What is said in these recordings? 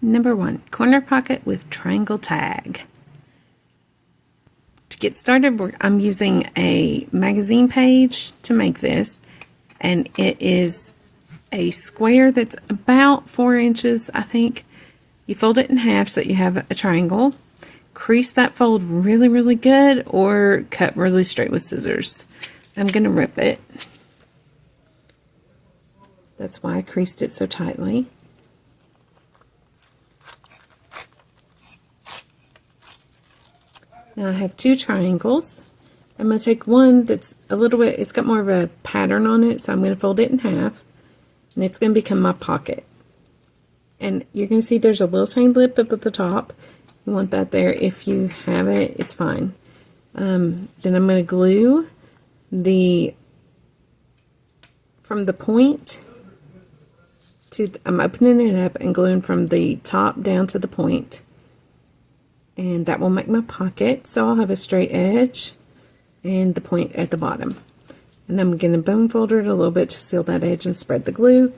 Number 1, corner pocket with triangle tag. To get started, I'm using a magazine page to make this, and it is a square that's about 4 inches, I think. You fold it in half so that you have a triangle. Crease that fold really, really good, or cut really straight with scissors. I'm going to rip it. That's why I creased it so tightly. Now I have 2 triangles. I'm going to take one that's a little bit, it's got more of a pattern on it, so I'm going to fold it in half, and it's going to become my pocket. And you're going to see there's a little tiny lip up at the top. You want that there. If you have it, it's fine. Then I'm going to glue from the point to, I'm opening it up and gluing from the top down to the point. And that will make my pocket. So I'll have a straight edge and the point at the bottom. And I'm going to bone fold it a little bit to seal that edge and spread the glue.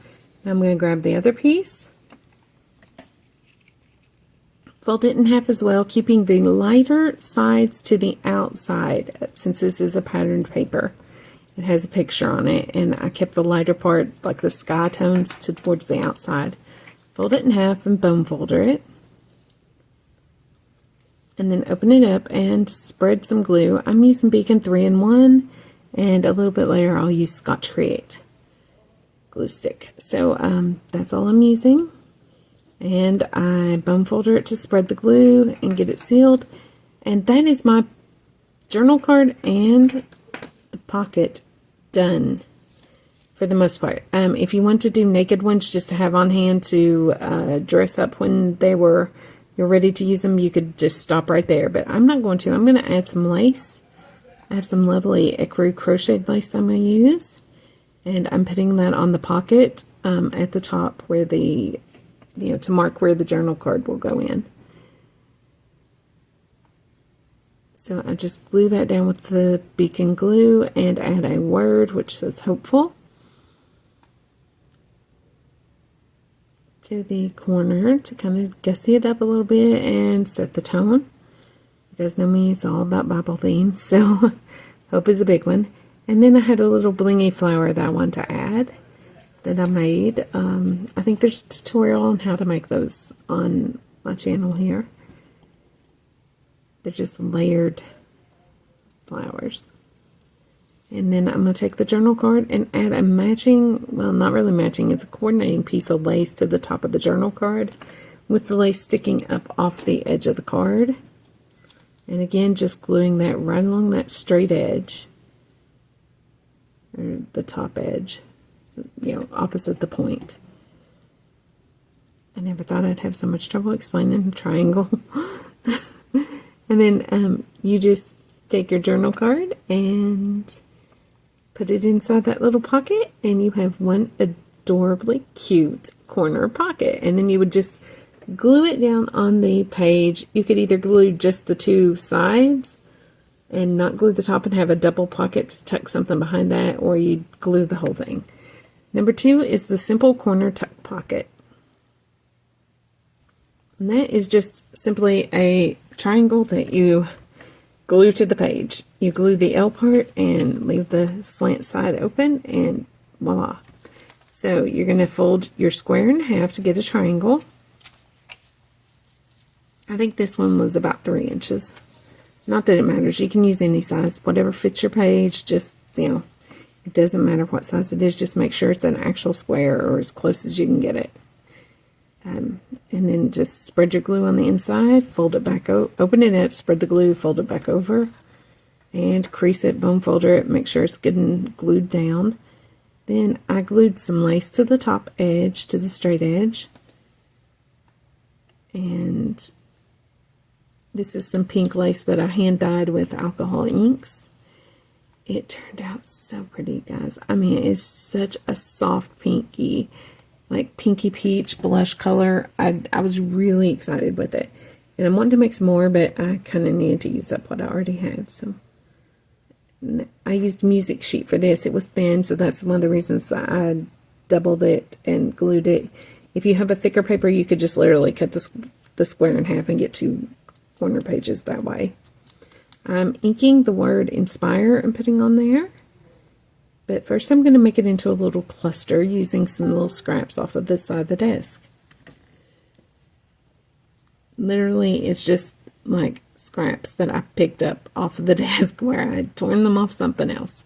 I'm going to grab the other piece, fold it in half as well, keeping the lighter sides to the outside, since this is a patterned paper. It has a picture on it, and I kept the lighter part, like the sky tones, towards the outside. Fold it in half and bone folder it. And then open it up and spread some glue. I'm using Beacon 3-in-1, and a little bit later I'll use Scotch Create glue stick. So that's all I'm using. And I bone folder it to spread the glue and get it sealed. And that is my journal card and the pocket done for the most part. If you want to do naked ones just to have on hand to dress up when you're ready to use them, you could just stop right there. But I'm not going to. I'm going to add some lace. I have some lovely ecru crocheted lace I'm going to use. And I'm putting that on the pocket at the top where to mark where the journal card will go in. So I just glue that down with the Beacon glue and add a word which says hopeful to the corner to kind of gussy it up a little bit and set the tone. You guys know me, it's all about Bible themes, so hope is a big one. And then I had a little blingy flower that I wanted to add that I made. I think there's a tutorial on how to make those on my channel here. They're just layered flowers. And then I'm going to take the journal card and add a matching, well, not really matching, it's a coordinating piece of lace to the top of the journal card with the lace sticking up off the edge of the card. And again, just gluing that right along that straight edge, or the top edge, so, opposite the point. I never thought I'd have so much trouble explaining a triangle. And then you just take your journal card and put it inside that little pocket, and you have one adorably cute corner pocket. And then you would just glue it down on the page. You could either glue just the 2 sides and not glue the top and have a double pocket to tuck something behind that, or you glue the whole thing. Number 2 is the simple corner tuck pocket. And that is just simply a triangle that you glue to the page. You glue the L part and leave the slant side open, and voila. So you're going to fold your square in half to get a triangle. I think this one was about 3 inches. Not that it matters. You can use any size, whatever fits your page. Just, it doesn't matter what size it is. Just make sure it's an actual square or as close as you can get it. And then just spread your glue on the inside, fold it back, open it up, spread the glue, fold it back over, and crease it, bone folder it, make sure it's good and glued down. Then I glued some lace to the top edge, to the straight edge. And this is some pink lace that I hand dyed with alcohol inks. It turned out so pretty, guys. I mean, it's such a soft pinky, like pinky peach blush color. I was really excited with it. And I wanted to make some more, but I kind of needed to use up what I already had. So I used music sheet for this. It was thin, so that's one of the reasons that I doubled it and glued it. If you have a thicker paper, you could just literally cut the square in half and get 2 corner pages that way. I'm inking the word inspire and putting on there. But first I'm going to make it into a little cluster using some little scraps off of this side of the desk. Literally, it's just like scraps that I picked up off of the desk where I had torn them off something else.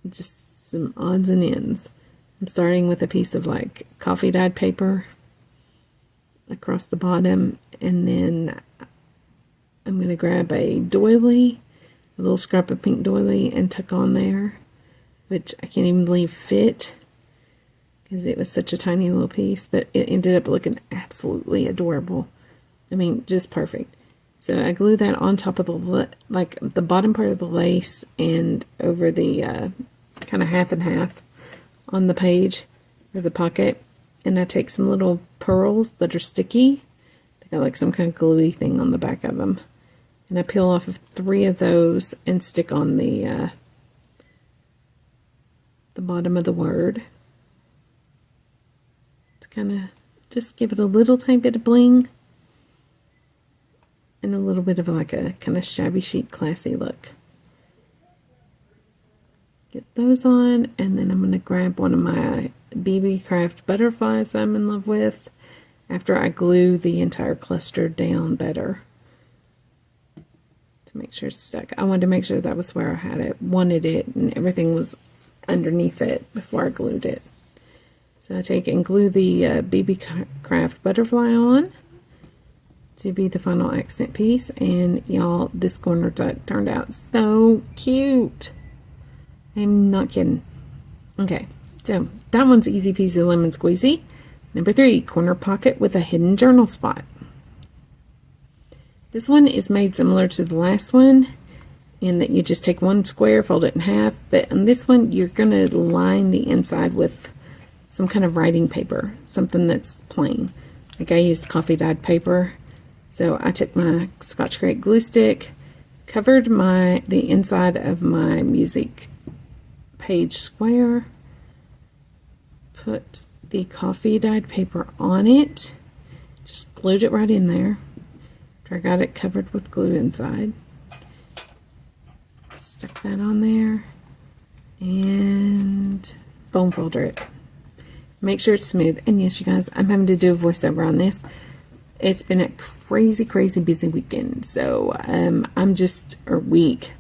Just some odds and ends. I'm starting with a piece of like coffee dyed paper across the bottom, and then I'm going to grab a doily, a little scrap of pink doily, and tuck on there, which I can't even believe fit because it was such a tiny little piece, but it ended up looking absolutely adorable. I mean, just perfect. So I glue that on top of the bottom part of the lace and over the kind of half and half on the page or the pocket. And I take some little pearls that are sticky. They got like some kind of gluey thing on the back of them. And I peel off of 3 of those and stick on the bottom of the word to kind of just give it a little tiny bit of bling and a little bit of like a kind of shabby chic classy look. Get those on, and then I'm going to grab one of my BB Craft butterflies that I'm in love with after I glue the entire cluster down better to make sure it's stuck. I wanted to make sure that was where I wanted it, and everything was underneath it before I glued it. So I take and glue the BB Craft butterfly on to be the final accent piece, and y'all, this corner tuck turned out so cute. I'm not kidding. Okay, so that one's easy peasy lemon squeezy. Number 3, corner pocket with a hidden journal spot. This one is made similar to the last one in that you just take one square, fold it in half, but on this one you're going to line the inside with some kind of writing paper, something that's plain. Like I used coffee dyed paper, so I took my Scotch-Crate glue stick, covered the inside of my music page square, put the coffee dyed paper on it, just glued it right in there. I got it covered with glue inside. Stuck that on there and bone folder it. Make sure it's smooth. And yes, you guys, I'm having to do a voiceover on this. It's been a crazy, crazy busy weekend. So week.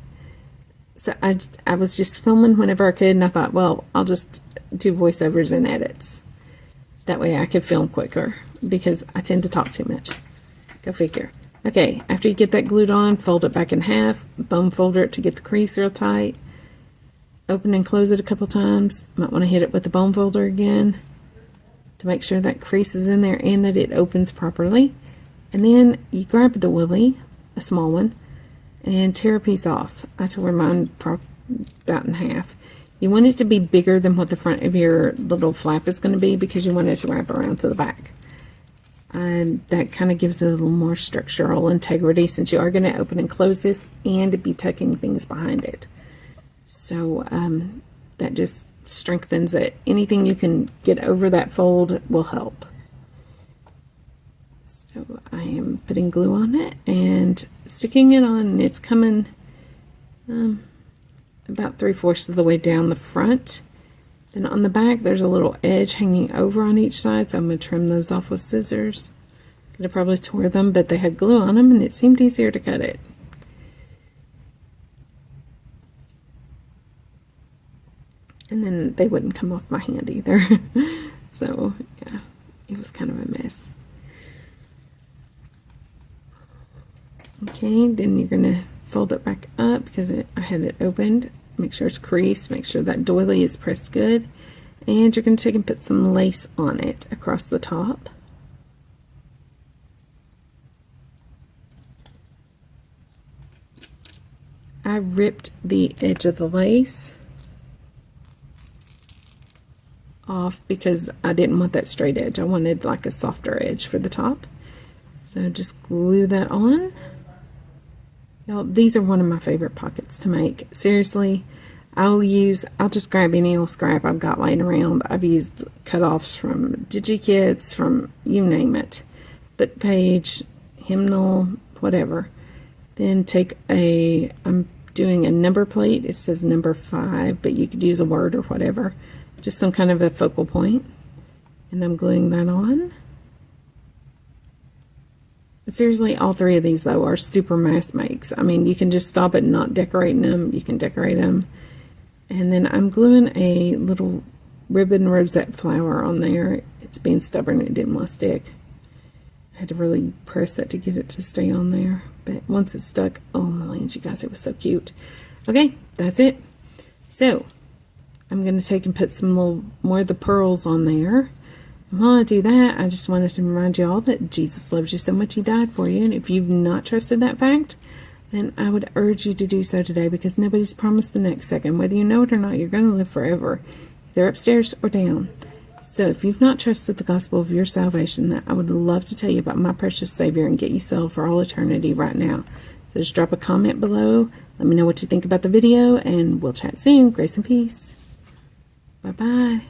So I was just filming whenever I could, and I thought, well, I'll just do voiceovers and edits. That way I could film quicker because I tend to talk too much. Go figure. Okay, after you get that glued on, fold it back in half, bone folder it to get the crease real tight. Open and close it a couple times. Might want to hit it with the bone folder again to make sure that crease is in there and that it opens properly. And then you grab a doily, a small one, and tear a piece off. I tore mine about in half. You want it to be bigger than what the front of your little flap is going to be because you want it to wrap around to the back. And that kind of gives it a little more structural integrity since you are going to open and close this and be tucking things behind it. So that just strengthens it. Anything you can get over that fold will help. So I am putting glue on it and sticking it on, and it's coming about 3/4 of the way down the front. Then on the back there's a little edge hanging over on each side, so I'm going to trim those off with scissors. Could have probably tore them, but they had glue on them and it seemed easier to cut it. And then they wouldn't come off my hand either. So yeah, it was kind of a mess. Okay, then you're going to fold it back up because I had it opened. Make sure it's creased, make sure that doily is pressed good. And you're going to take and put some lace on it across the top. I ripped the edge of the lace off because I didn't want that straight edge. I wanted like a softer edge for the top. So just glue that on. Y'all, these are one of my favorite pockets to make. Seriously, I'll just grab any old scrap I've got laying around. I've used cut-offs from DigiKits, from you name it. Book page, hymnal, whatever. Then I'm doing a number plate. It says number 5, but you could use a word or whatever. Just some kind of a focal point. And I'm gluing that on. Seriously, all 3 of these, though, are super mass makes. I mean, you can just stop it not decorating them. You can decorate them. And then I'm gluing a little ribbon rosette flower on there. It's being stubborn. It didn't want to stick. I had to really press it to get it to stay on there. But once it's stuck, oh my lands, you guys, it was so cute. Okay, that's it. So, I'm going to take and put some little more of the pearls on there. And while I do that, I just wanted to remind you all that Jesus loves you so much He died for you. And if you've not trusted that fact, then I would urge you to do so today, because nobody's promised the next second. Whether you know it or not, you're going to live forever, either upstairs or down. So if you've not trusted the gospel of your salvation, then I would love to tell you about my precious Savior and get you saved for all eternity right now. So just drop a comment below. Let me know what you think about the video, and we'll chat soon. Grace and peace. Bye-bye.